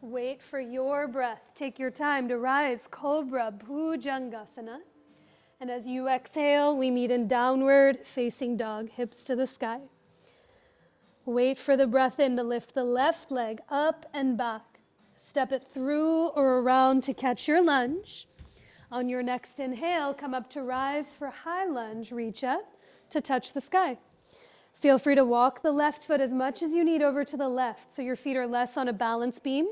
Wait for your breath. Take your time to rise, Cobra Bhujangasana. And as you exhale, we meet in downward facing dog, hips to the sky. Wait for the breath in to lift the left leg up and back. Step it through or around to catch your lunge. On your next inhale, come up to rise for high lunge. Reach up to touch the sky. Feel free to walk the left foot as much as you need over to the left so your feet are less on a balance beam.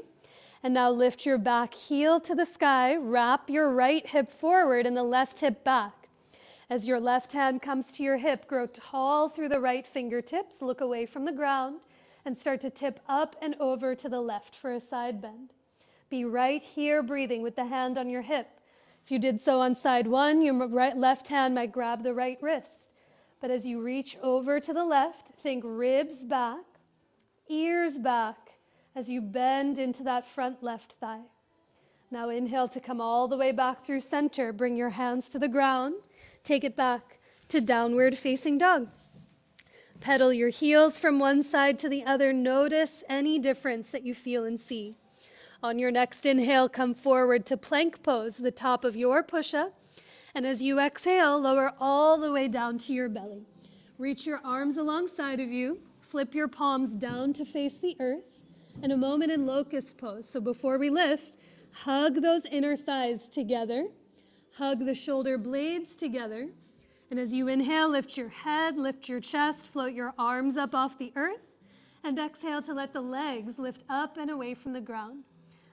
And now lift your back heel to the sky. Wrap your right hip forward and the left hip back. As your left hand comes to your hip, grow tall through the right fingertips. Look away from the ground and start to tip up and over to the left for a side bend. Be right here breathing with the hand on your hip. If you did so on side one, your left hand might grab the right wrist. But as you reach over to the left, think ribs back, ears back, as you bend into that front left thigh. Now inhale to come all the way back through center. Bring your hands to the ground. Take it back to downward facing dog. Pedal your heels from one side to the other. Notice any difference that you feel and see. On your next inhale, come forward to plank pose, the top of your push-up. And as you exhale, lower all the way down to your belly. Reach your arms alongside of you. Flip your palms down to face the earth. And a moment in locust pose. So before we lift, hug those inner thighs together. Hug the shoulder blades together. And as you inhale, lift your head, lift your chest, float your arms up off the earth. And exhale to let the legs lift up and away from the ground.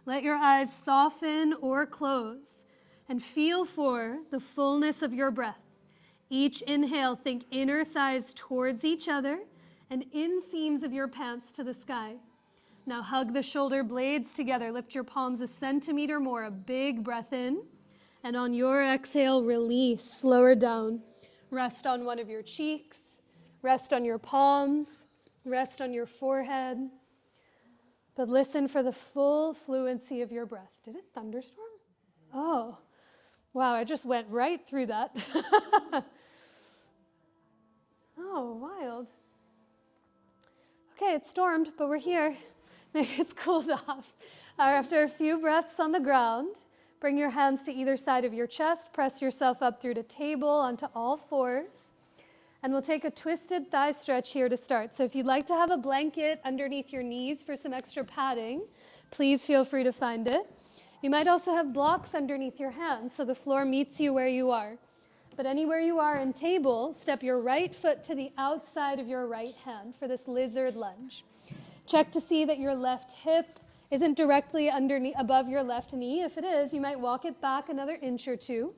Let your eyes soften or close and feel for the fullness of your breath. Each inhale, think inner thighs towards each other and inseams of your pants to the sky. Now hug the shoulder blades together. Lift your palms a centimeter more. A big breath in. And on your exhale, release. Lower down. Rest on one of your cheeks. Rest on your palms. Rest on your forehead. But listen for the full fluency of your breath. Did it thunderstorm? Oh, wow, I just went right through that. Oh, wild. Okay, it stormed, but we're here. Maybe it's cooled off. After a few breaths on the ground, bring your hands to either side of your chest. Press yourself up through the table onto all fours. And we'll take a twisted thigh stretch here to start. So if you'd like to have a blanket underneath your knees for some extra padding, please feel free to find it. You might also have blocks underneath your hands so the floor meets you where you are. But anywhere you are in table, step your right foot to the outside of your right hand for this lizard lunge. Check to see that your left hip isn't directly above your left knee. If it is, you might walk it back another inch or two.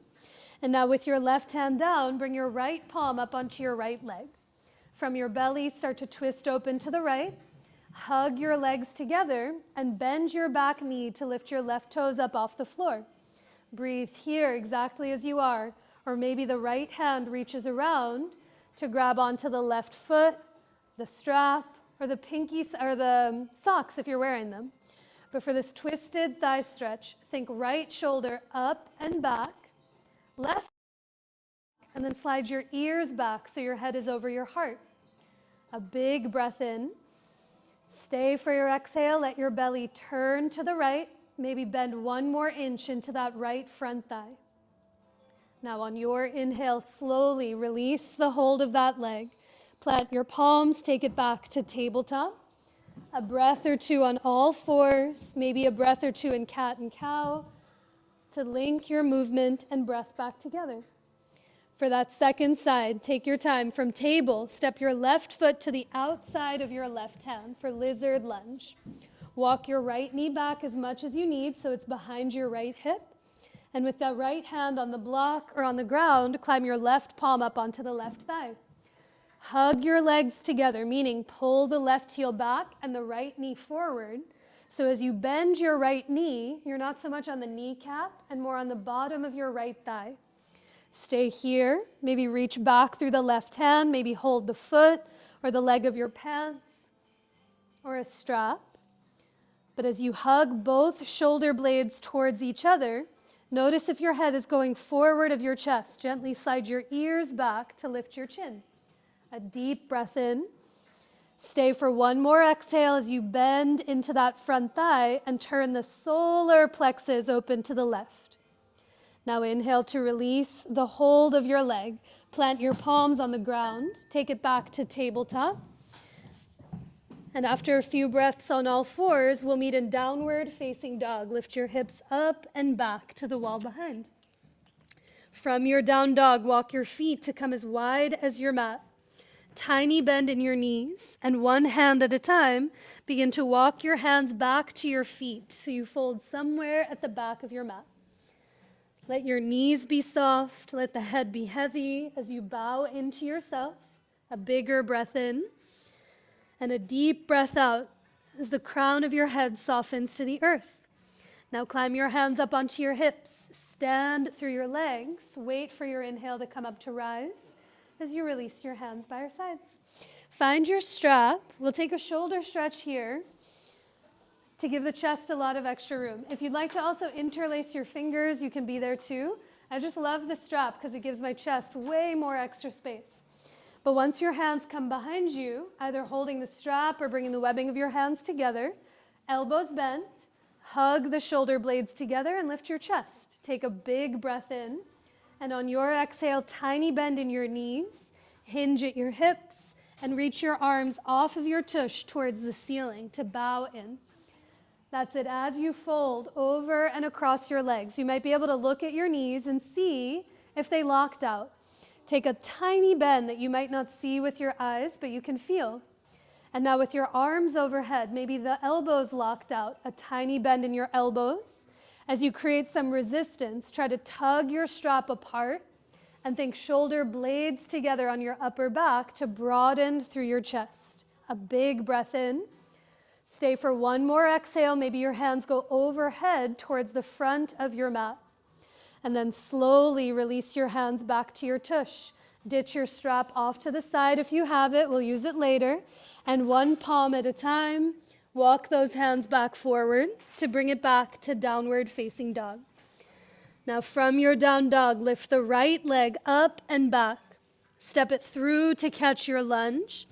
And now with your left hand down, bring your right palm up onto your right leg. From your belly, start to twist open to the right. Hug your legs together and bend your back knee to lift your left toes up off the floor. Breathe here exactly as you are. Or maybe the right hand reaches around to grab onto the left foot, the strap, or the pinky or the socks if you're wearing them. But for this twisted thigh stretch, think right shoulder up and back. Left, and then slide your ears back so your head is over your heart. A big breath in. Stay for your exhale. Let your belly turn to the right. Maybe bend one more inch into that right front thigh. Now on your inhale, slowly release the hold of that leg. Plant your palms, take it back to tabletop. A breath or two on all fours, maybe a breath or two in cat and cow, to link your movement and breath back together. For that second side, take your time. From table, step your left foot to the outside of your left hand for lizard lunge. Walk your right knee back as much as you need so it's behind your right hip. And with that right hand on the block or on the ground, climb your left palm up onto the left thigh. Hug your legs together, meaning pull the left heel back and the right knee forward. So as you bend your right knee, you're not so much on the kneecap and more on the bottom of your right thigh. Stay here, maybe reach back through the left hand, maybe hold the foot or the leg of your pants or a strap. But as you hug both shoulder blades towards each other, notice if your head is going forward of your chest. Gently slide your ears back to lift your chin. A deep breath in. Stay for one more exhale as you bend into that front thigh and turn the solar plexus open to the left. Now inhale to release the hold of your leg. Plant your palms on the ground. Take it back to tabletop. And after a few breaths on all fours, we'll meet in downward facing dog. Lift your hips up and back to the wall behind. From your down dog, walk your feet to come as wide as your mat. Tiny bend in your knees, and one hand at a time, begin to walk your hands back to your feet so you fold somewhere at the back of your mat. Let your knees be soft, let the head be heavy as you bow into yourself. A bigger breath in, and a deep breath out as the crown of your head softens to the earth. Now climb your hands up onto your hips, stand through your legs, wait for your inhale to come up to rise as you release your hands by your sides. Find your strap. We'll take a shoulder stretch here to give the chest a lot of extra room. If you'd like to also interlace your fingers, you can be there too. I just love the strap because it gives my chest way more extra space. But once your hands come behind you, either holding the strap or bringing the webbing of your hands together, elbows bent, hug the shoulder blades together and lift your chest. Take a big breath in. And on your exhale, tiny bend in your knees, hinge at your hips, and reach your arms off of your tush towards the ceiling to bow in. That's it. As you fold over and across your legs, you might be able to look at your knees and see if they locked out. Take a tiny bend that you might not see with your eyes, but you can feel. And now with your arms overhead, maybe the elbows locked out, a tiny bend in your elbows. As you create some resistance, try to tug your strap apart and think shoulder blades together on your upper back to broaden through your chest. A big breath in. Stay for one more exhale. Maybe your hands go overhead towards the front of your mat. And then slowly release your hands back to your tush. Ditch your strap off to the side if you have it. We'll use it later. And one palm at a time, walk those hands back forward to bring it back to downward facing dog. Now from your down dog, lift the right leg up and back. Step it through to catch your lunge.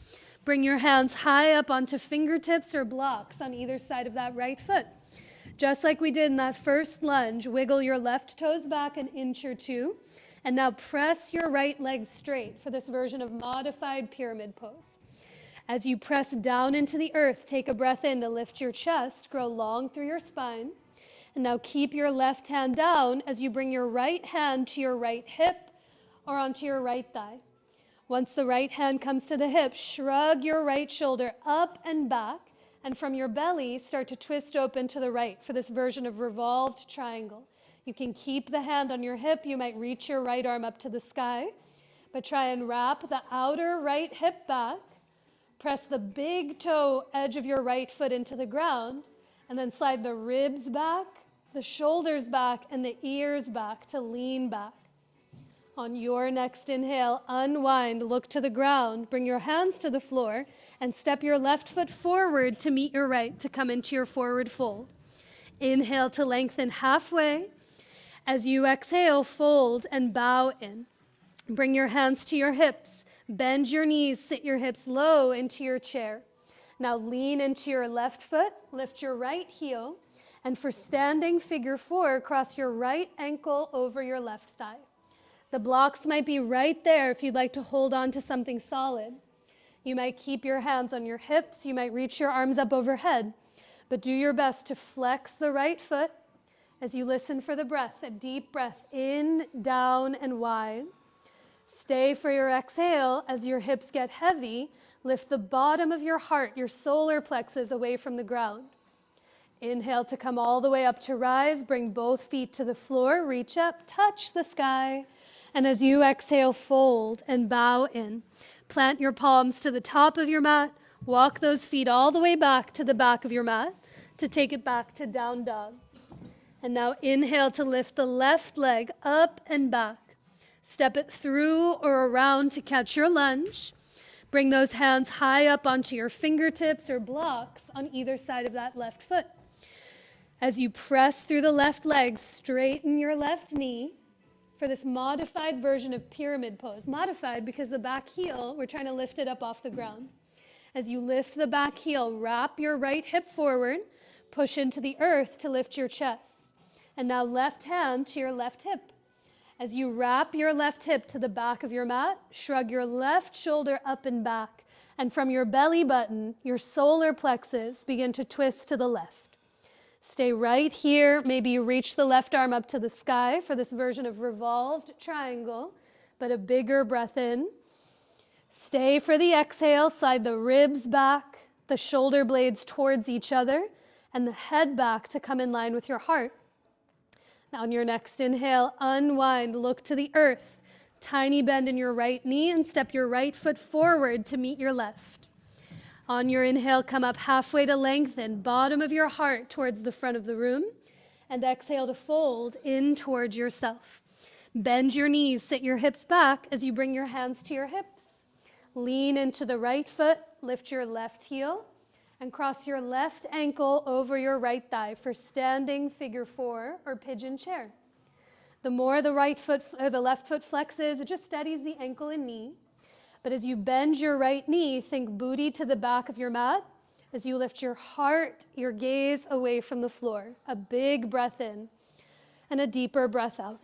Bring your hands high up onto fingertips or blocks on either side of that right foot. Just like we did in that first lunge, wiggle your left toes back an inch or two. And now press your right leg straight for this version of modified pyramid pose. As you press down into the earth, take a breath in to lift your chest, grow long through your spine. And now keep your left hand down as you bring your right hand to your right hip or onto your right thigh. Once the right hand comes to the hip, shrug your right shoulder up and back, and from your belly, start to twist open to the right for this version of revolved triangle. You can keep the hand on your hip. You might reach your right arm up to the sky, but try and wrap the outer right hip back. Press the big toe edge of your right foot into the ground, and then slide the ribs back, the shoulders back, and the ears back to lean back. On your next inhale, unwind, look to the ground, bring your hands to the floor, and step your left foot forward to meet your right to come into your forward fold. Inhale to lengthen halfway. As you exhale, fold and bow in. Bring your hands to your hips. Bend your knees, sit your hips low into your chair. Now lean into your left foot, lift your right heel, and for standing figure four, cross your right ankle over your left thigh. The blocks might be right there if you'd like to hold on to something solid. You might keep your hands on your hips, you might reach your arms up overhead, but do your best to flex the right foot as you listen for the breath, a deep breath in, down, and wide. Stay for your exhale. As your hips get heavy, lift the bottom of your heart, your solar plexus, away from the ground. Inhale to come all the way up to rise. Bring both feet to the floor. Reach up, touch the sky. And as you exhale, fold and bow in. Plant your palms to the top of your mat. Walk those feet all the way back to the back of your mat to take it back to down dog. And now inhale to lift the left leg up and back. Step it through or around to catch your lunge. Bring those hands high up onto your fingertips or blocks on either side of that left foot. As you press through the left leg, straighten your left knee for this modified version of pyramid pose. Modified because the back heel, we're trying to lift it up off the ground. As you lift the back heel, wrap your right hip forward, push into the earth to lift your chest. And now left hand to your left hip. As you wrap your left hip to the back of your mat, shrug your left shoulder up and back. And from your belly button, your solar plexus begin to twist to the left. Stay right here. Maybe you reach the left arm up to the sky for this version of revolved triangle, but a bigger breath in. Stay for the exhale. Slide the ribs back, the shoulder blades towards each other, and the head back to come in line with your heart. Now on your next inhale, unwind, look to the earth. Tiny bend in your right knee and step your right foot forward to meet your left. On your inhale, come up halfway to lengthen, bottom of your heart towards the front of the room, and exhale to fold in towards yourself. Bend your knees, sit your hips back as you bring your hands to your hips. Lean into the right foot, lift your left heel, and cross your left ankle over your right thigh for standing figure 4 or pigeon chair. The more the left foot flexes, it just steadies the ankle and knee. But as you bend your right knee, think booty to the back of your mat. As you lift your heart, your gaze away from the floor. A big breath in and a deeper breath out.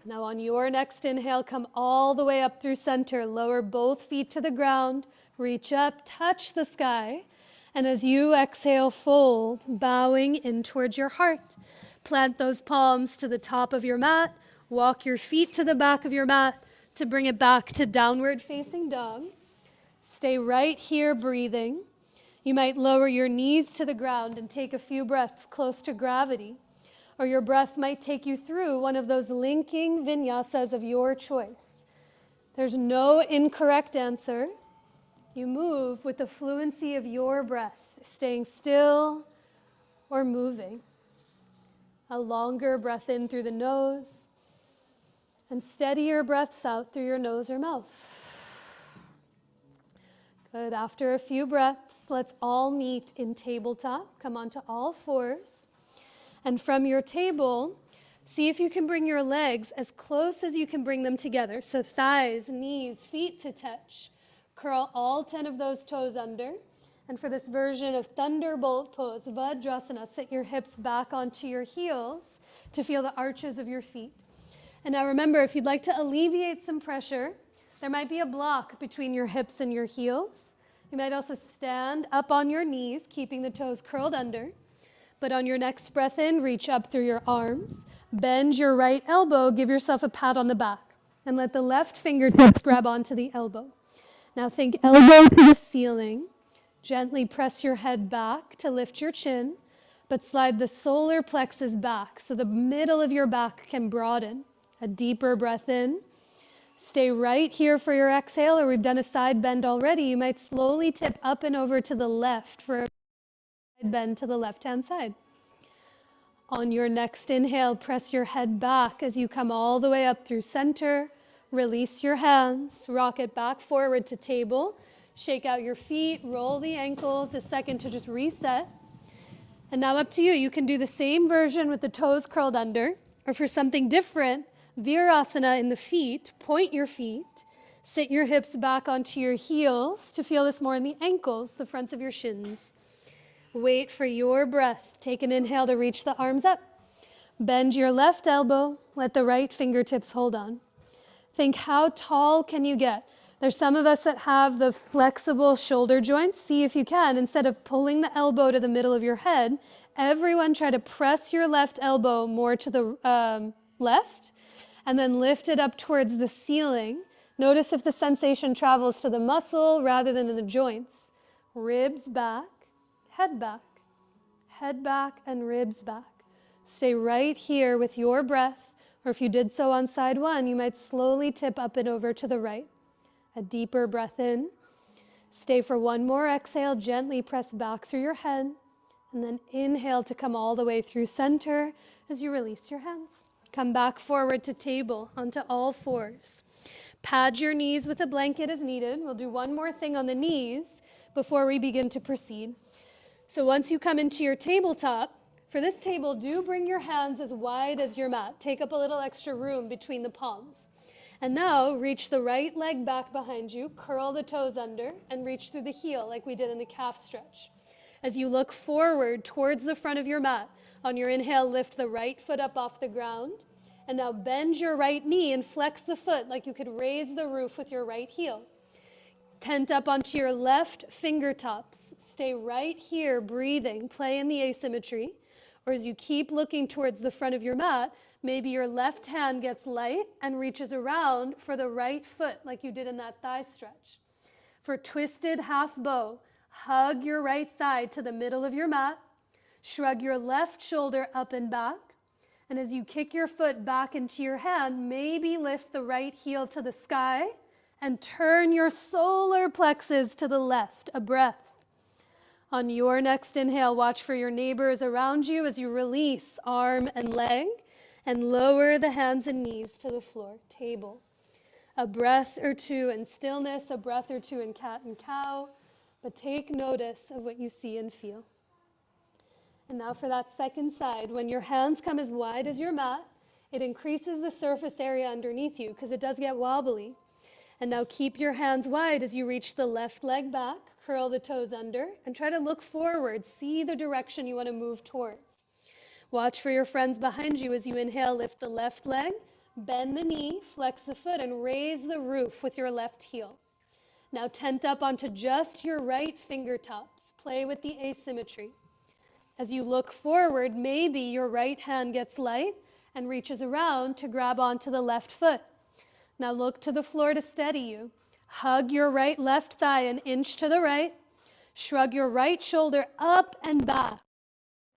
Now on your next inhale, come all the way up through center. Lower both feet to the ground. Reach up, touch the sky. And as you exhale, fold, bowing in towards your heart. Plant those palms to the top of your mat. Walk your feet to the back of your mat to bring it back to downward facing dog. Stay right here breathing. You might lower your knees to the ground and take a few breaths close to gravity. Or your breath might take you through one of those linking vinyasas of your choice. There's no incorrect answer. You move with the fluency of your breath, staying still or moving. A longer breath in through the nose, and steadier breaths out through your nose or mouth. Good. After a few breaths, let's all meet in tabletop. Come onto all fours. And from your table, see if you can bring your legs as close as you can bring them together. So thighs, knees, feet to touch. Curl all 10 of those toes under. And for this version of thunderbolt pose, Vajrasana, sit your hips back onto your heels to feel the arches of your feet. And now remember, if you'd like to alleviate some pressure, there might be a block between your hips and your heels. You might also stand up on your knees, keeping the toes curled under. But on your next breath in, reach up through your arms. Bend your right elbow, give yourself a pat on the back, and let the left fingertips grab onto the elbow. Now think elbow to the ceiling. Gently press your head back to lift your chin, but slide the solar plexus back so the middle of your back can broaden. A deeper breath in. Stay right here for your exhale, or we've done a side bend already. You might slowly tip up and over to the left for a side bend to the left-hand side. On your next inhale, press your head back as you come all the way up through center. Release your hands, rock it back forward to table. Shake out your feet, roll the ankles, a second to just reset. And now up to you. You can do the same version with the toes curled under, or for something different, Virasana in the feet, point your feet, sit your hips back onto your heels to feel this more in the ankles, the fronts of your shins. Wait for your breath. Take an inhale to reach the arms up. Bend your left elbow, let the right fingertips hold on. Think, how tall can you get? There's some of us that have the flexible shoulder joints. See if you can, instead of pulling the elbow to the middle of your head, everyone try to press your left elbow more to the left, and then lift it up towards the ceiling. Notice if the sensation travels to the muscle rather than in the joints. Ribs back, head back, and ribs back. Stay right here with your breath, or if you did so on side one, you might slowly tip up and over to the right. A deeper breath in. Stay for one more exhale, gently press back through your head, and then inhale to come all the way through center as you release your hands. Come back forward to table, onto all fours. Pad your knees with a blanket as needed. We'll do one more thing on the knees before we begin to proceed. So once you come into your tabletop, for this table, do bring your hands as wide as your mat. Take up a little extra room between the palms. And now reach the right leg back behind you, curl the toes under, and reach through the heel like we did in the calf stretch. As you look forward towards the front of your mat, on your inhale, lift the right foot up off the ground. And now bend your right knee and flex the foot like you could raise the roof with your right heel. Tent up onto your left fingertips. Stay right here, breathing, play in the asymmetry. Or as you keep looking towards the front of your mat, maybe your left hand gets light and reaches around for the right foot like you did in that thigh stretch. For twisted half bow, hug your right thigh to the middle of your mat. Shrug your left shoulder up and back. And as you kick your foot back into your hand, maybe lift the right heel to the sky and turn your solar plexus to the left, a breath. On your next inhale, watch for your neighbors around you as you release arm and leg and lower the hands and knees to the floor, table. A breath or two in stillness, a breath or two in cat and cow, but take notice of what you see and feel. And now for that second side, when your hands come as wide as your mat, it increases the surface area underneath you because it does get wobbly. And now keep your hands wide as you reach the left leg back, curl the toes under, and try to look forward, see the direction you want to move towards. Watch for your friends behind you as you inhale, lift the left leg, bend the knee, flex the foot, and raise the roof with your left heel. Now tent up onto just your right fingertips. Play with the asymmetry. As you look forward, maybe your right hand gets light and reaches around to grab onto the left foot. Now look to the floor to steady you. Hug your right left thigh an inch to the right. Shrug your right shoulder up and back.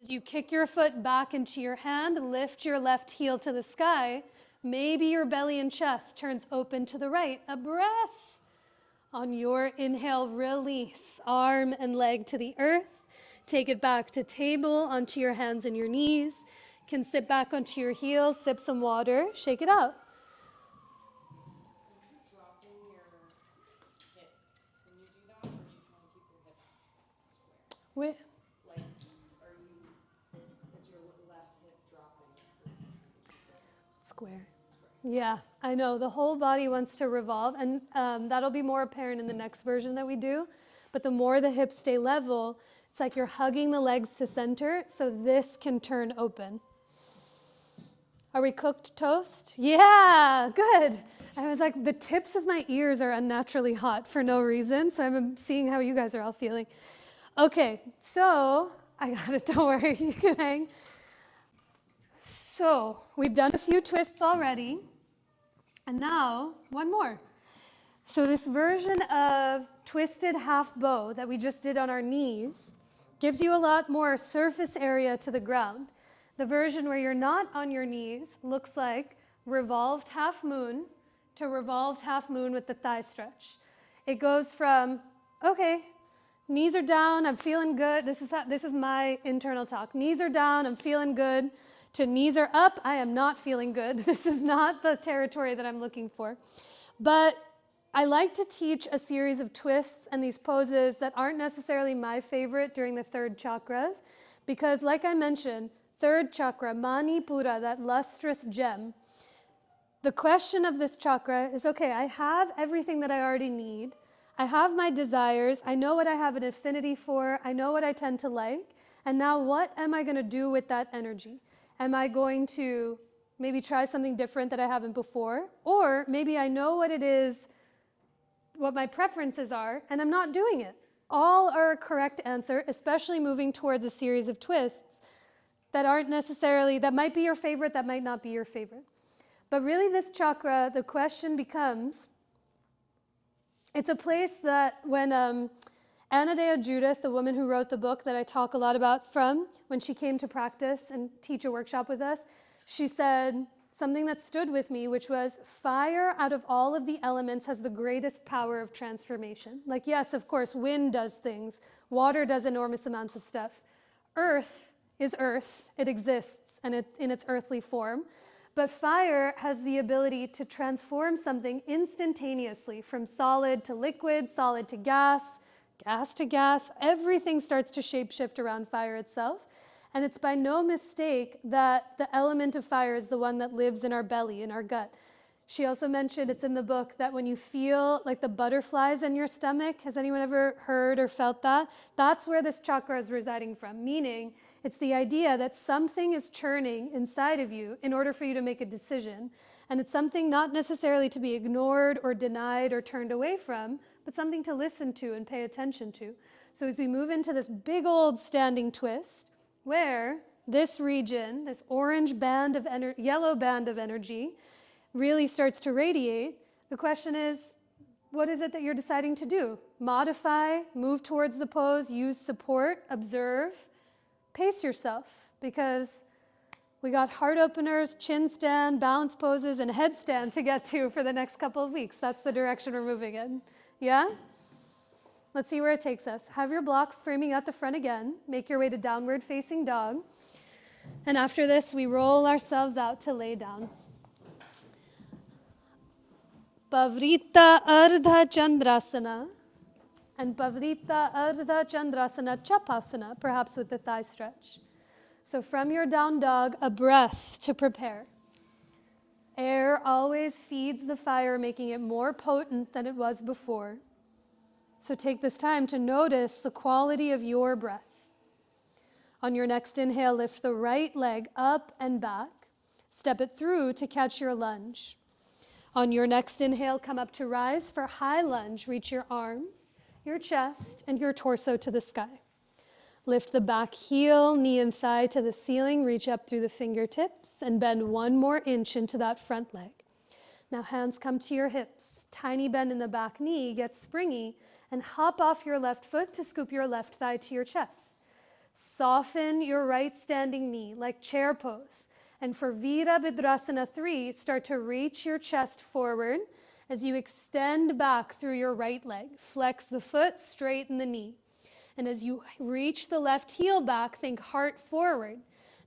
As you kick your foot back into your hand, lift your left heel to the sky. Maybe your belly and chest turns open to the right. A breath. On your inhale, release arm and leg to the earth. Take it back to table, onto your hands and your knees. You can sit back onto your heels, sip some water, shake it out. Wait. Like, is your left hip dropping? Square. Yeah, I know. The whole body wants to revolve, and that'll be more apparent in the next version that we do. But the more the hips stay level, it's like you're hugging the legs to center, so this can turn open. Are we cooked toast? Yeah, good. I was like, the tips of my ears are unnaturally hot for no reason, so I'm seeing how you guys are all feeling. Okay, so I got it, don't worry, you can hang. So we've done a few twists already, and now one more. So this version of twisted half bow that we just did on our knees gives you a lot more surface area to the ground. The version where you're not on your knees looks like revolved half moon to revolved half moon with the thigh stretch. It goes from, okay, knees are down, I'm feeling good. This is my internal talk. Knees are down, I'm feeling good, to knees are up, I am not feeling good. This is not the territory that I'm looking for. But I like to teach a series of twists and these poses that aren't necessarily my favorite during the third chakras, because like I mentioned, third chakra, Manipura, that lustrous gem, the question of this chakra is, okay, I have everything that I already need. I have my desires. I know what I have an affinity for. I know what I tend to like. And now what am I going to do with that energy? Am I going to maybe try something different that I haven't before? Or maybe I know what it is, what my preferences are, and I'm not doing it. All are a correct answer, especially moving towards a series of twists that aren't necessarily, that might be your favorite, that might not be your favorite. But really this chakra, the question becomes, it's a place that when Anadea Judith, the woman who wrote the book that I talk a lot about from, when she came to practice and teach a workshop with us, she said something that stood with me, which was, fire out of all of the elements has the greatest power of transformation. Like, yes, of course, wind does things. Water does enormous amounts of stuff. Earth is earth. It exists and it's in its earthly form. But fire has the ability to transform something instantaneously from solid to liquid, solid to gas, gas to gas. Everything starts to shapeshift around fire itself. And it's by no mistake that the element of fire is the one that lives in our belly, in our gut. She also mentioned, it's in the book, that when you feel like the butterflies in your stomach, has anyone ever heard or felt that? That's where this chakra is residing from, meaning it's the idea that something is churning inside of you in order for you to make a decision. And it's something not necessarily to be ignored or denied or turned away from, but something to listen to and pay attention to. So as we move into this big old standing twist, where this region, this orange band of yellow band of energy, really starts to radiate, the question is, what is it that you're deciding to do? Modify, move towards the pose, use support, observe, pace yourself, because we got heart openers, chin stand, balance poses, and headstand to get to for the next couple of weeks. That's the direction we're moving in. Yeah? Let's see where it takes us. Have your blocks framing at the front again. Make your way to downward facing dog. And after this, we roll ourselves out to lay down. Pavrita Ardha Chandrasana and Pavrita Ardha Chandrasana Chapasana, perhaps with the thigh stretch. So from your down dog, a breath to prepare. Air always feeds the fire, making it more potent than it was before. So take this time to notice the quality of your breath. On your next inhale, lift the right leg up and back. Step it through to catch your lunge. On your next inhale, come up to rise for high lunge. Reach your arms, your chest, and your torso to the sky. Lift the back heel, knee and thigh to the ceiling. Reach up through the fingertips and bend 1 more inch into that front leg. Now hands come to your hips. Tiny bend in the back knee. Get springy and hop off your left foot to scoop your left thigh to your chest. Soften your right standing knee like chair pose. And for Virabhadrasana 3, start to reach your chest forward as you extend back through your right leg. Flex the foot, straighten the knee. And as you reach the left heel back, think heart forward.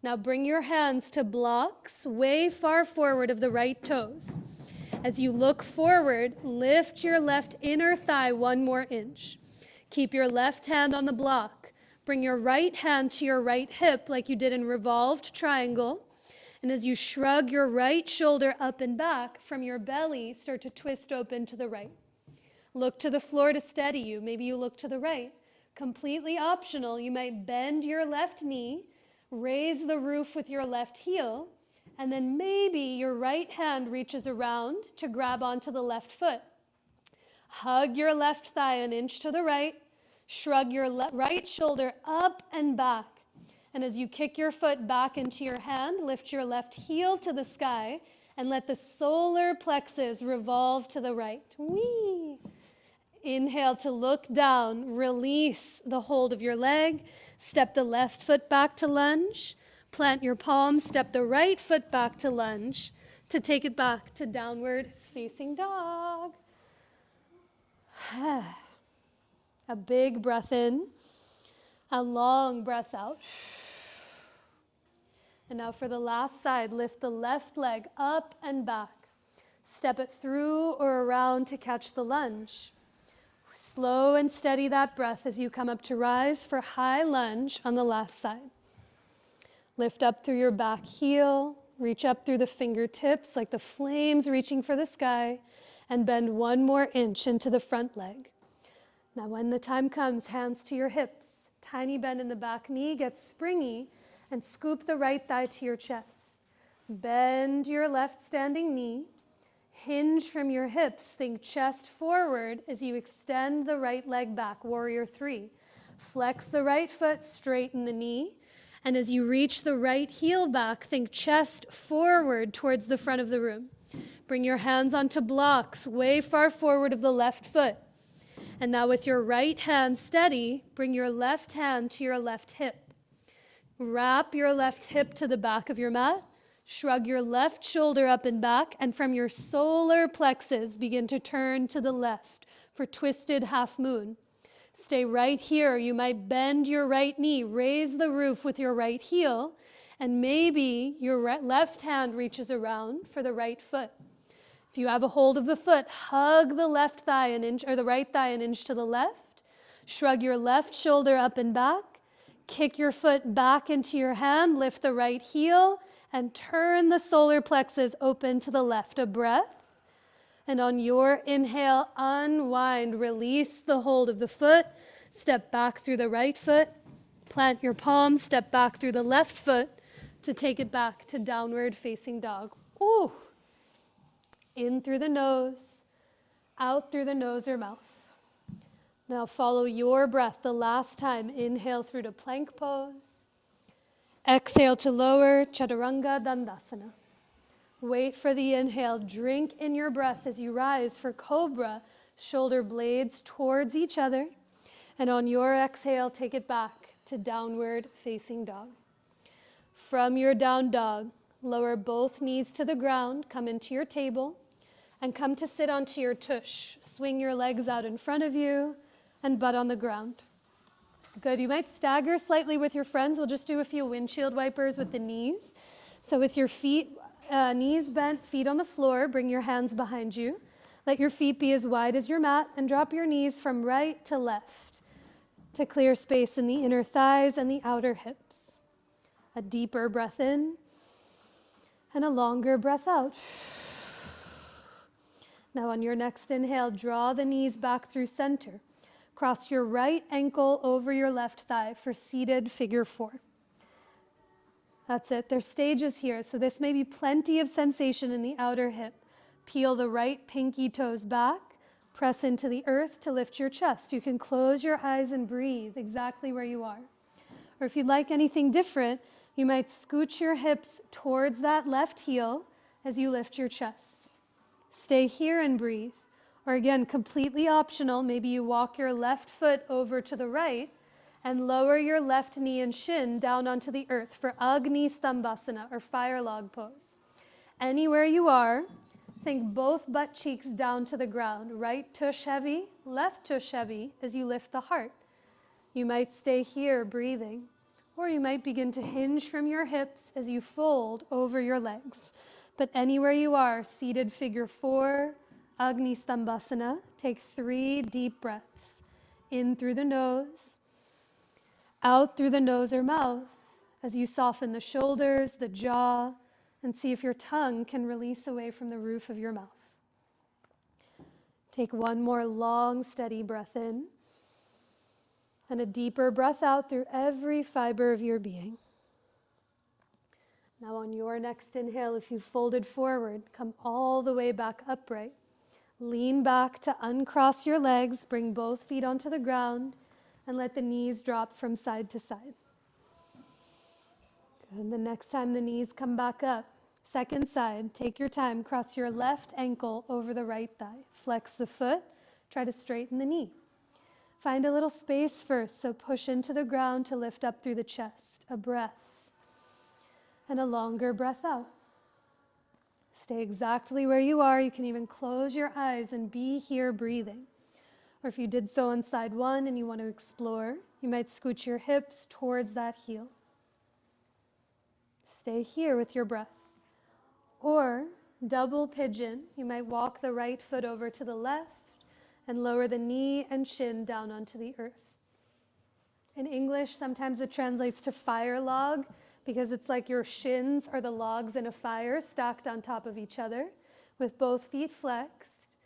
Now bring your hands to blocks way far forward of the right toes. As you look forward, lift your left inner thigh 1 more inch. Keep your left hand on the block. Bring your right hand to your right hip like you did in revolved triangle. And as you shrug your right shoulder up and back, from your belly, start to twist open to the right. Look to the floor to steady you. Maybe you look to the right. Completely optional, you might bend your left knee, raise the roof with your left heel, and then maybe your right hand reaches around to grab onto the left foot. Hug your left thigh 1 inch to the right, shrug your right shoulder up and back. And as you kick your foot back into your hand, lift your left heel to the sky and let the solar plexus revolve to the right. Whee! Inhale to look down, release the hold of your leg, step the left foot back to lunge, plant your palm, step the right foot back to lunge to take it back to downward facing dog. A big breath in, a long breath out. And now for the last side, lift the left leg up and back. Step it through or around to catch the lunge. Slow and steady that breath as you come up to rise for high lunge on the last side. Lift up through your back heel, reach up through the fingertips like the flames reaching for the sky, and bend 1 more inch into the front leg. Now when the time comes, hands to your hips, tiny bend in the back knee, get springy, and scoop the right thigh to your chest. Bend your left standing knee, hinge from your hips, think chest forward as you extend the right leg back, warrior 3. Flex the right foot, straighten the knee, and as you reach the right heel back, think chest forward towards the front of the room. Bring your hands onto blocks way far forward of the left foot. And now with your right hand steady, bring your left hand to your left hip. Wrap your left hip to the back of your mat. Shrug your left shoulder up and back, and from your solar plexus, begin to turn to the left for twisted half moon. Stay right here. You might bend your right knee, raise the roof with your right heel, and maybe your left hand reaches around for the right foot. If you have a hold of the foot, hug the left thigh 1 inch, or the right thigh 1 inch to the left. Shrug your left shoulder up and back. Kick your foot back into your hand, lift the right heel, and turn the solar plexus open to the left. A breath. And on your inhale, unwind, release the hold of the foot, step back through the right foot, plant your palm, step back through the left foot to take it back to downward facing dog. Ooh. In through the nose, out through the nose or mouth. Now follow your breath the last time. Inhale through to plank pose. Exhale to lower, Chaturanga Dandasana. Wait for the inhale. Drink in your breath as you rise for Cobra, shoulder blades towards each other. And on your exhale, take it back to downward facing dog. From your down dog, lower both knees to the ground, come into your table, and come to sit onto your tush. Swing your legs out in front of you and butt on the ground. Good, you might stagger slightly with your friends. We'll just do a few windshield wipers with the knees. So with your feet, knees bent, feet on the floor, bring your hands behind you. Let your feet be as wide as your mat and drop your knees from right to left to clear space in the inner thighs and the outer hips. A deeper breath in and a longer breath out. Now on your next inhale, draw the knees back through center. Cross your right ankle over your left thigh for seated figure 4. That's it. There's stages here, so this may be plenty of sensation in the outer hip. Peel the right pinky toes back. Press into the earth to lift your chest. You can close your eyes and breathe exactly where you are. Or if you'd like anything different, you might scooch your hips towards that left heel as you lift your chest. Stay here and breathe. Or again, completely optional, maybe you walk your left foot over to the right and lower your left knee and shin down onto the earth for Agni Stambhasana or fire log pose. Anywhere you are, think both butt cheeks down to the ground. Right tush heavy, left tush heavy as you lift the heart. You might stay here breathing, or you might begin to hinge from your hips as you fold over your legs. But anywhere you are, seated figure 4, Agni Stambhasana, take 3 deep breaths. In through the nose, out through the nose or mouth as you soften the shoulders, the jaw, and see if your tongue can release away from the roof of your mouth. Take one more long, steady breath in and a deeper breath out through every fiber of your being. Now on your next inhale, if you folded forward, come all the way back upright. Lean back to uncross your legs, bring both feet onto the ground, and let the knees drop from side to side. And the next time the knees come back up, second side, take your time, cross your left ankle over the right thigh. Flex the foot, try to straighten the knee. Find a little space first, so push into the ground to lift up through the chest. A breath. And a longer breath out. Stay exactly where you are. You can even close your eyes and be here breathing. Or if you did so on side 1 and you want to explore, you might scooch your hips towards that heel. Stay here with your breath. Or double pigeon, you might walk the right foot over to the left and lower the knee and shin down onto the earth. In English, sometimes it translates to fire log, because it's like your shins are the logs in a fire stacked on top of each other with both feet flexed.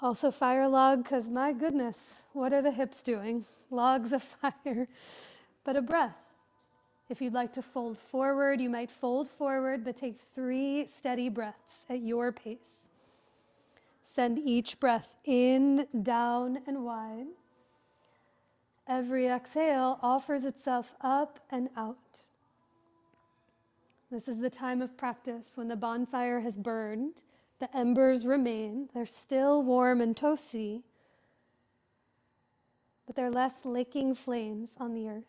Also fire log, because my goodness, what are the hips doing? Logs of fire. But a breath. If you'd like to fold forward, you might fold forward, but take 3 steady breaths at your pace. Send each breath in, down, and wide. Every exhale offers itself up and out. This is the time of practice when the bonfire has burned, the embers remain, they're still warm and toasty, but they're less licking flames on the earth.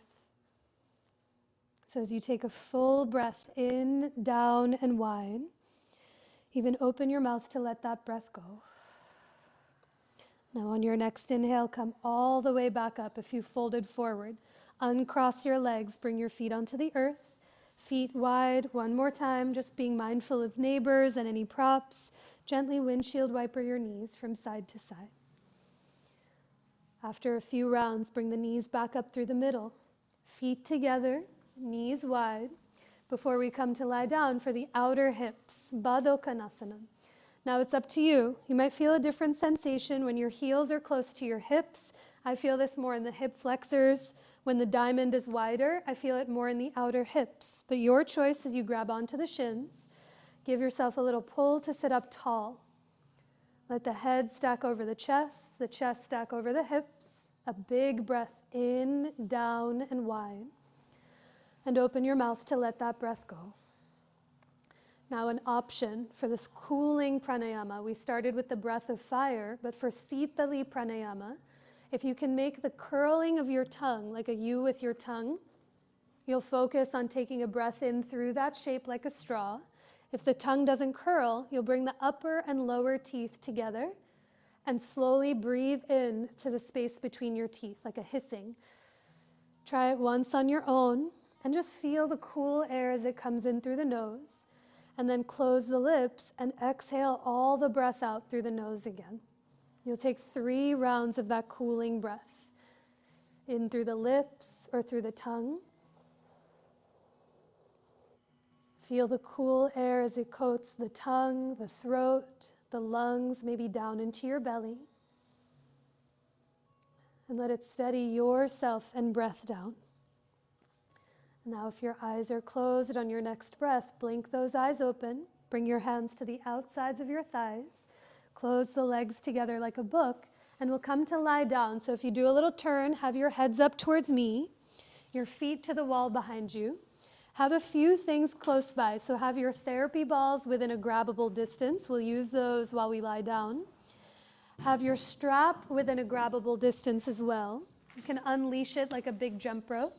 So as you take a full breath in, down, and wide, even open your mouth to let that breath go. Now on your next inhale, come all the way back up if you folded forward. Uncross your legs, bring your feet onto the earth. Feet wide, one more time, just being mindful of neighbors and any props. Gently windshield wiper your knees from side to side. After a few rounds, bring the knees back up through the middle. Feet together, knees wide, before we come to lie down for the outer hips, Baddha Konasana. Now it's up to you. You might feel a different sensation when your heels are close to your hips. I feel this more in the hip flexors. When the diamond is wider, I feel it more in the outer hips. But your choice as you grab onto the shins. Give yourself a little pull to sit up tall. Let the head stack over the chest stack over the hips. A big breath in, down, and wide. And open your mouth to let that breath go. Now an option for this cooling pranayama. We started with the breath of fire, but for Sitali pranayama, if you can make the curling of your tongue like a U with your tongue, you'll focus on taking a breath in through that shape like a straw. If the tongue doesn't curl, you'll bring the upper and lower teeth together and slowly breathe in to the space between your teeth, like a hissing. Try it once on your own and just feel the cool air as it comes in through the nose. And then close the lips and exhale all the breath out through the nose again. You'll take 3 rounds of that cooling breath. In through the lips or through the tongue. Feel the cool air as it coats the tongue, the throat, the lungs, maybe down into your belly. And let it steady yourself and breath down. Now if your eyes are closed on your next breath, blink those eyes open. Bring your hands to the outsides of your thighs. Close the legs together like a book, and we'll come to lie down. So if you do a little turn, have your heads up towards me, your feet to the wall behind you. Have a few things close by. So have your therapy balls within a grabbable distance. We'll use those while we lie down. Have your strap within a grabbable distance as well. You can unleash it like a big jump rope.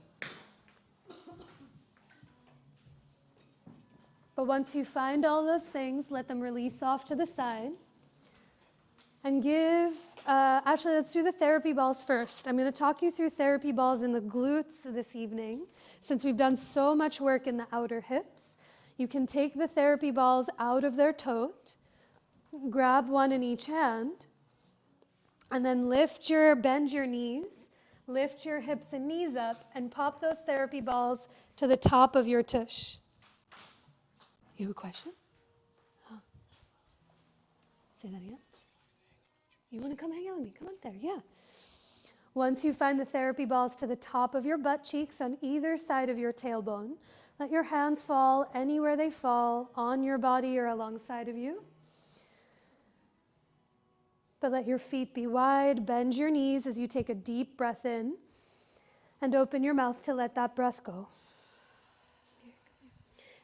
But once you find all those things, let them release off to the side. And actually let's do the therapy balls first. I'm going to talk you through therapy balls in the glutes this evening. Since we've done so much work in the outer hips, you can take the therapy balls out of their tote, grab one in each hand, and then bend your knees, lift your hips and knees up, and pop those therapy balls to the top of your tush. You have a question? Oh. Say that again. You want to come hang out with me? Come on there, yeah. Once you find the therapy balls to the top of your butt cheeks on either side of your tailbone, let your hands fall anywhere they fall, on your body or alongside of you. But let your feet be wide, bend your knees as you take a deep breath in, and open your mouth to let that breath go.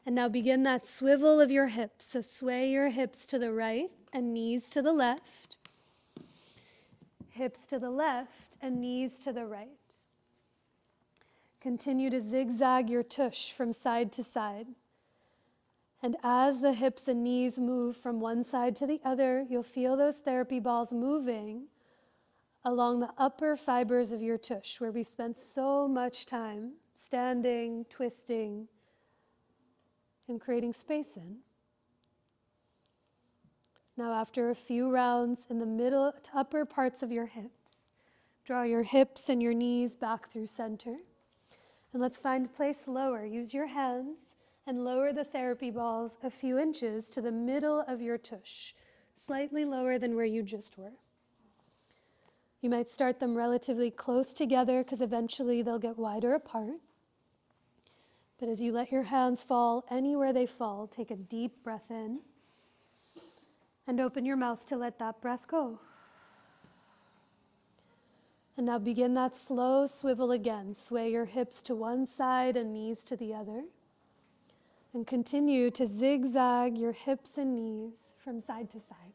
And now begin that swivel of your hips. So sway your hips to the right and knees to the left. Hips to the left and knees to the right. Continue to zigzag your tush from side to side. And as the hips and knees move from one side to the other, you'll feel those therapy balls moving along the upper fibers of your tush, where we spent so much time standing, twisting, and creating space in. Now after a few rounds in the middle to upper parts of your hips, draw your hips and your knees back through center. And let's find a place lower. Use your hands and lower the therapy balls a few inches to the middle of your tush, slightly lower than where you just were. You might start them relatively close together because eventually they'll get wider apart. But as you let your hands fall anywhere they fall, take a deep breath in. And open your mouth to let that breath go. And now begin that slow swivel again. Sway your hips to one side and knees to the other. And continue to zigzag your hips and knees from side to side.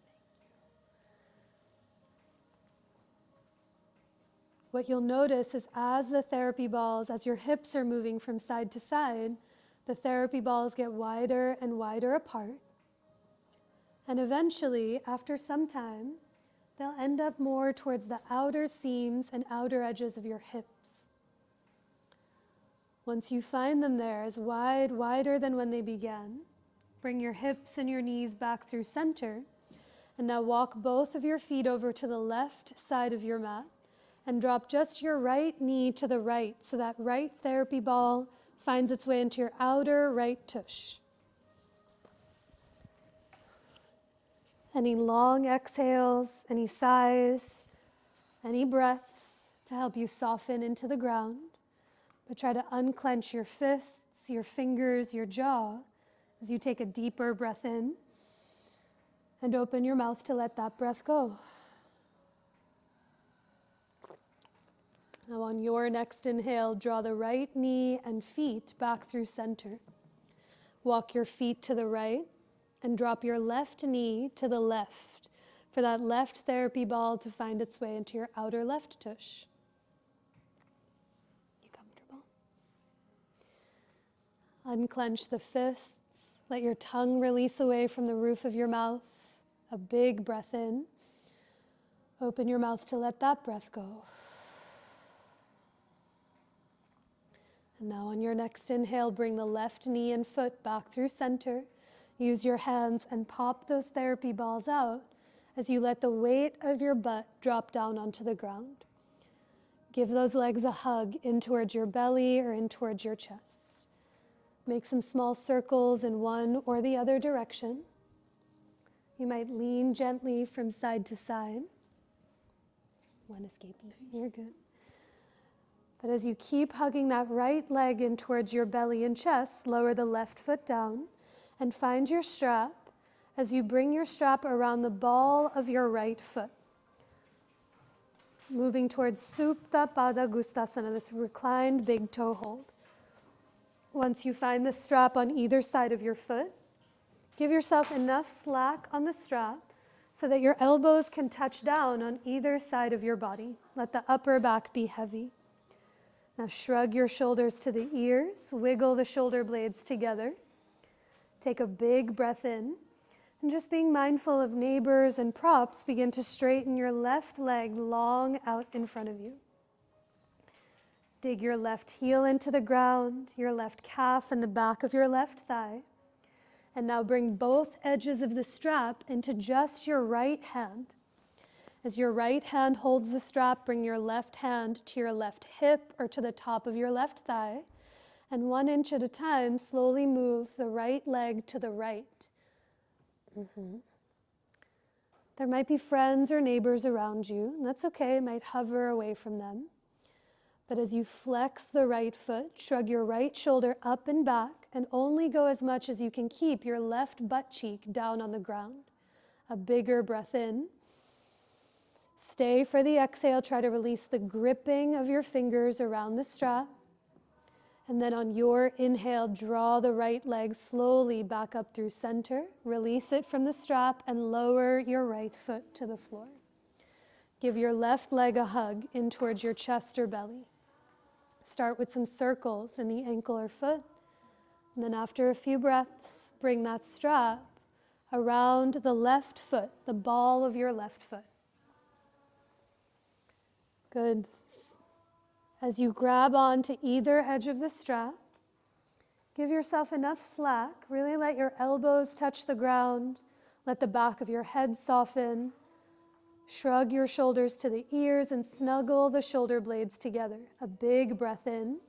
What you'll notice is as your hips are moving from side to side, the therapy balls get wider and wider apart. And eventually, after some time, they'll end up more towards the outer seams and outer edges of your hips. Once you find them there as wider than when they began, bring your hips and your knees back through center. And now walk both of your feet over to the left side of your mat and drop just your right knee to the right so that right therapy ball finds its way into your outer right tush. Any long exhales, any sighs, any breaths to help you soften into the ground. But try to unclench your fists, your fingers, your jaw as you take a deeper breath in and open your mouth to let that breath go. Now on your next inhale, draw the right knee and feet back through center. Walk your feet to the right and drop your left knee to the left for that left therapy ball to find its way into your outer left tush. You comfortable? Unclench the fists. Let your tongue release away from the roof of your mouth. A big breath in. Open your mouth to let that breath go. And now on your next inhale, bring the left knee and foot back through center. Use your hands and pop those therapy balls out as you let the weight of your butt drop down onto the ground. Give those legs a hug in towards your belly or in towards your chest. Make some small circles in one or the other direction. You might lean gently from side to side. One escaping. You're good. But as you keep hugging that right leg in towards your belly and chest, lower the left foot down and find your strap as you bring your strap around the ball of your right foot. Moving towards Supta Pada Gustasana, this reclined big toe hold. Once you find the strap on either side of your foot, give yourself enough slack on the strap so that your elbows can touch down on either side of your body. Let the upper back be heavy. Now shrug your shoulders to the ears, wiggle the shoulder blades together. Take a big breath in, and just being mindful of neighbors and props, begin to straighten your left leg long out in front of you. Dig your left heel into the ground, your left calf and the back of your left thigh. And now bring both edges of the strap into just your right hand. As your right hand holds the strap, bring your left hand to your left hip or to the top of your left thigh. And 1 inch at a time, slowly move the right leg to the right. There might be friends or neighbors around you, and that's okay, it might hover away from them. But as you flex the right foot, shrug your right shoulder up and back, and only go as much as you can keep your left butt cheek down on the ground. A bigger breath in. Stay for the exhale, try to release the gripping of your fingers around the strap. And then on your inhale, draw the right leg slowly back up through center. Release it from the strap and lower your right foot to the floor. Give your left leg a hug in towards your chest or belly. Start with some circles in the ankle or foot. And then after a few breaths, bring that strap around the left foot, the ball of your left foot. Good. As you grab onto either edge of the strap, give yourself enough slack. Really let your elbows touch the ground. Let the back of your head soften. Shrug your shoulders to the ears and snuggle the shoulder blades together. A big breath in.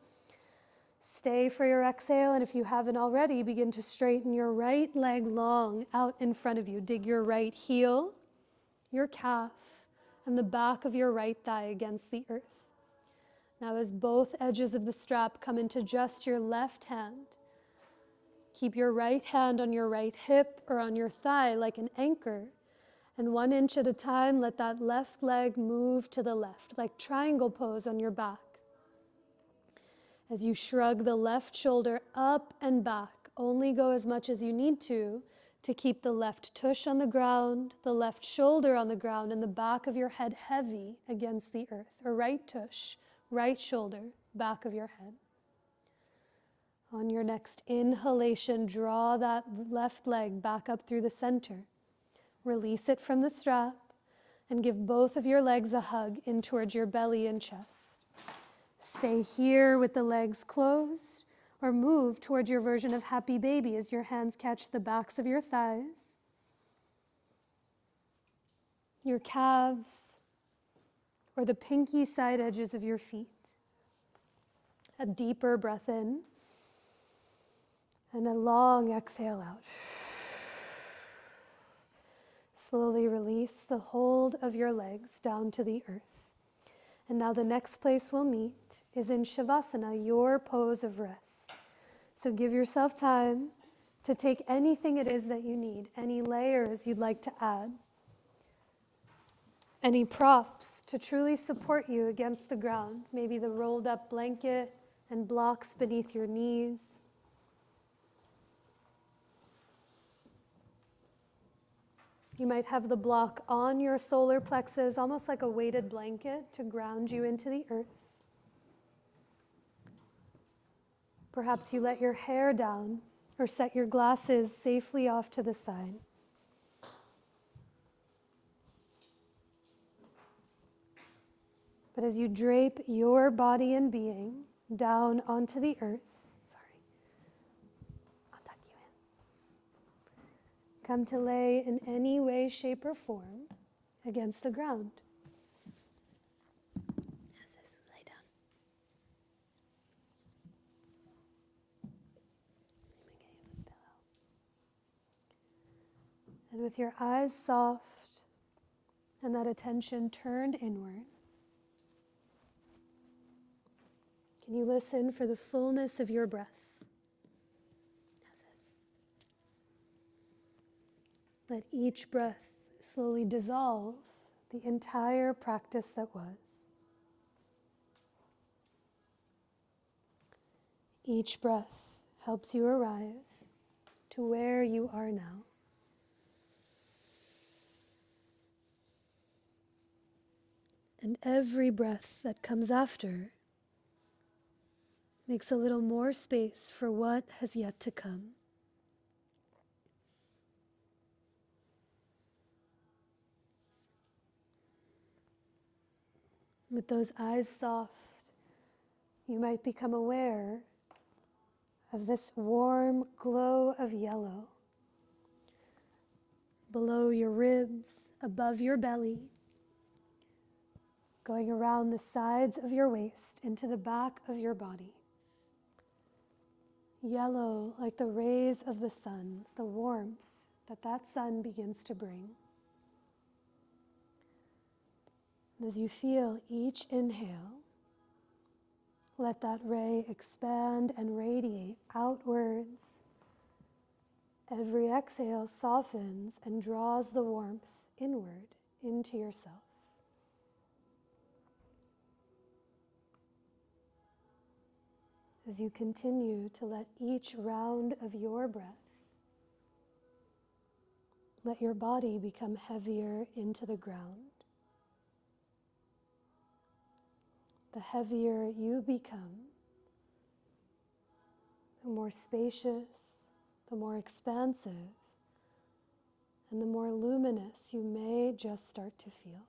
Stay for your exhale, and if you haven't already, begin to straighten your right leg long out in front of you. Dig your right heel, your calf, and the back of your right thigh against the earth. Now as both edges of the strap come into just your left hand, keep your right hand on your right hip or on your thigh like an anchor, and 1 inch at a time, let that left leg move to the left, like triangle pose on your back. As you shrug the left shoulder up and back, only go as much as you need to keep the left tush on the ground, the left shoulder on the ground, and the back of your head heavy against the earth, or right tush, right shoulder, back of your head. On your next inhalation, draw that left leg back up through the center. Release it from the strap and give both of your legs a hug in towards your belly and chest. Stay here with the legs closed or move towards your version of happy baby as your hands catch the backs of your thighs, your calves, or the pinky side edges of your feet. A deeper breath in and a long exhale out. Slowly release the hold of your legs down to the earth. And now the next place we'll meet is in Shavasana, your pose of rest. So give yourself time to take anything it is that you need, any layers you'd like to add, any props to truly support you against the ground, maybe the rolled up blanket and blocks beneath your knees. You might have the block on your solar plexus, almost like a weighted blanket to ground you into the earth. Perhaps you let your hair down or set your glasses safely off to the side. But as you drape your body and being down onto the earth, I'll tuck you in. Come to lay in any way, shape, or form against the ground. Lay down. And with your eyes soft and that attention turned inward, can you listen for the fullness of your breath? Let each breath slowly dissolve the entire practice that was. Each breath helps you arrive to where you are now. And every breath that comes after makes a little more space for what has yet to come. With those eyes soft, you might become aware of this warm glow of yellow below your ribs, above your belly, going around the sides of your waist into the back of your body. Yellow like the rays of the sun, the warmth that sun begins to bring. And as you feel each inhale, let that ray expand and radiate outwards. Every exhale softens and draws the warmth inward into yourself. As you continue to let each round of your breath, let your body become heavier into the ground. The heavier you become, the more spacious, the more expansive, and the more luminous you may just start to feel.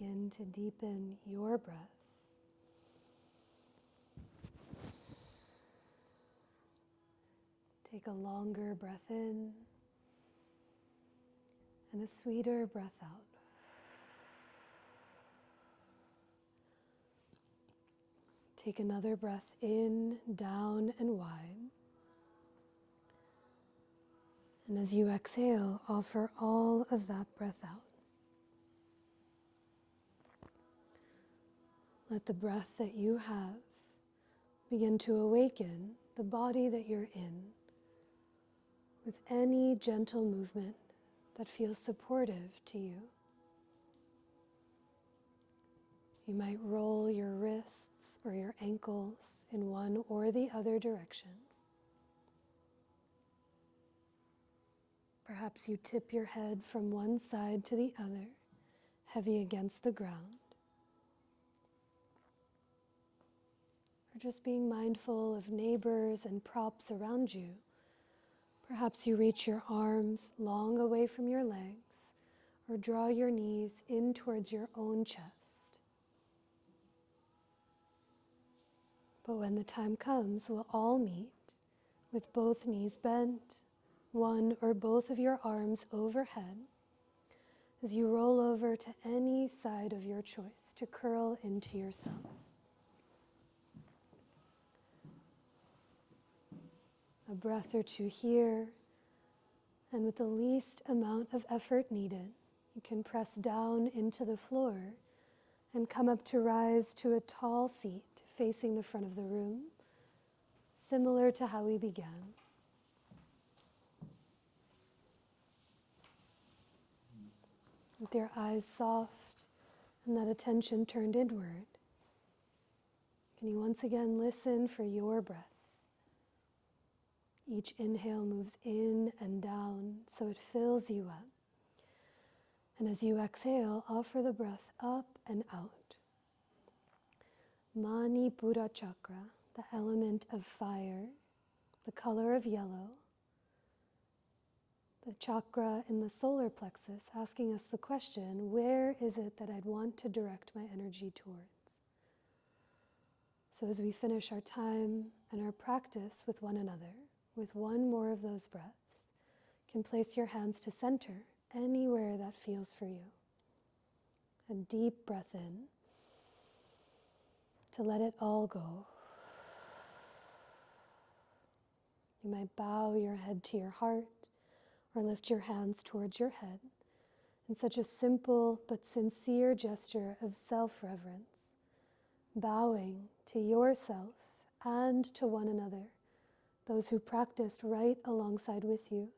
begin to deepen your breath. Take a longer breath in and a sweeter breath out. Take another breath in, down, and wide. And as you exhale, offer all of that breath out. Let the breath that you have begin to awaken the body that you're in with any gentle movement that feels supportive to you. You might roll your wrists or your ankles in one or the other direction. Perhaps you tip your head from one side to the other, heavy against the ground. Or just being mindful of neighbors and props around you. Perhaps you reach your arms long away from your legs, or draw your knees in towards your own chest. But when the time comes, we'll all meet with both knees bent, one or both of your arms overhead, as you roll over to any side of your choice to curl into yourself. A breath or two here, and with the least amount of effort needed, you can press down into the floor and come up to rise to a tall seat facing the front of the room, similar to how we began. With your eyes soft and that attention turned inward, can you once again listen for your breath? Each inhale moves in and down so it fills you up. And as you exhale, offer the breath up and out. Manipura chakra, the element of fire, the color of yellow, the chakra in the solar plexus, asking us the question, where is it that I'd want to direct my energy towards? So as we finish our time and our practice with one another, with one more of those breaths, you can place your hands to center anywhere that feels for you. A deep breath in to let it all go. You might bow your head to your heart or lift your hands towards your head in such a simple but sincere gesture of self-reverence, bowing to yourself and to one another, those who practiced right alongside with you.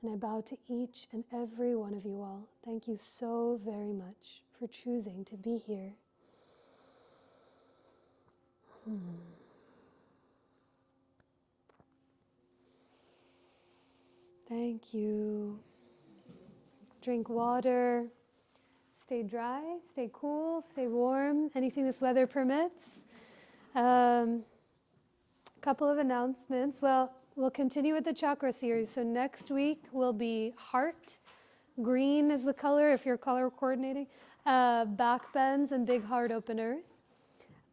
And I bow to each and every one of you all. Thank you so very much for choosing to be here. Thank you. Drink water. Stay dry, stay cool, stay warm, anything this weather permits. Couple of announcements. Well, we'll continue with the chakra series. So next week will be heart. Green is the color if you're color coordinating. Back bends and big heart openers.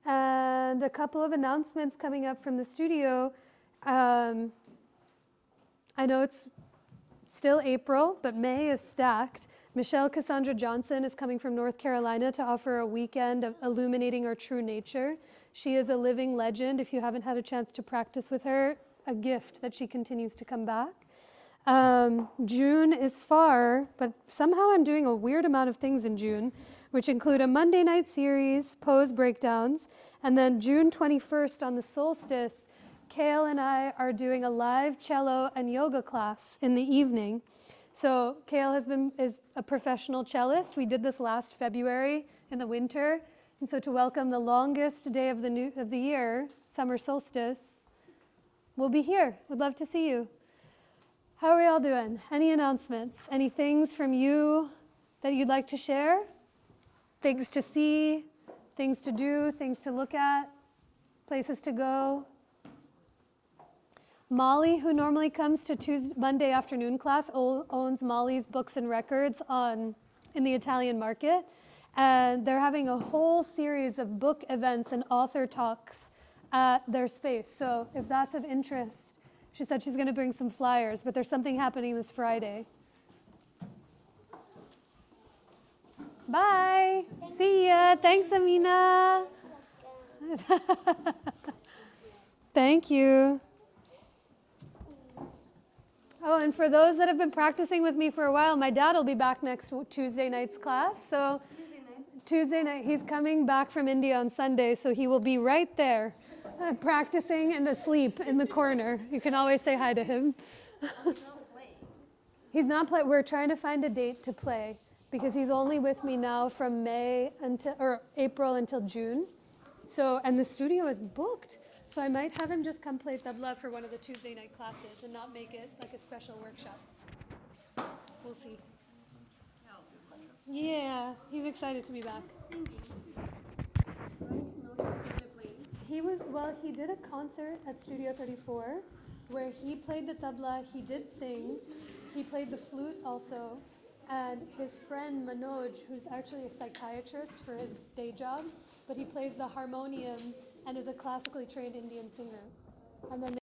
And a couple of announcements coming up from the studio. I know it's still April, but May is stacked. Michelle Cassandra Johnson is coming from North Carolina to offer a weekend of illuminating our true nature. She is a living legend. If you haven't had a chance to practice with her, a gift that she continues to come back. June is far, but somehow I'm doing a weird amount of things in June, which include a Monday night series, pose breakdowns, and then June 21st on the solstice, Kale and I are doing a live cello and yoga class in the evening. So Kale is a professional cellist. We did this last February in the winter. And so to welcome the longest day of the year, summer solstice, we'll be here. We'd love to see you. How are we all doing? Any announcements? Any things from you that you'd like to share? Things to see, things to do, things to look at, places to go? Molly, who normally comes to Monday afternoon class, owns Molly's Books and Records in the Italian market. And they're having a whole series of book events and author talks at their space. So if that's of interest, she said she's going to bring some flyers, but there's something happening this Friday. Bye. See ya. Thanks, Amina. Thank you. Oh, and for those that have been practicing with me for a while, my dad will be back next Tuesday night's class. So Tuesday night, he's coming back from India on Sunday, so he will be right there, practicing and asleep in the corner. You can always say hi to him. He's not playing. We're trying to find a date to play because he's only with me now from April until June. So, and the studio is booked. So I might have him just come play tabla for one of the Tuesday night classes and not make it like a special workshop. We'll see. Yeah, he's excited to be back. He did a concert at Studio 34 where he played the tabla, he did sing, he played the flute also, and his friend Manoj, who's actually a psychiatrist for his day job, but he plays the harmonium and is a classically trained Indian singer. And then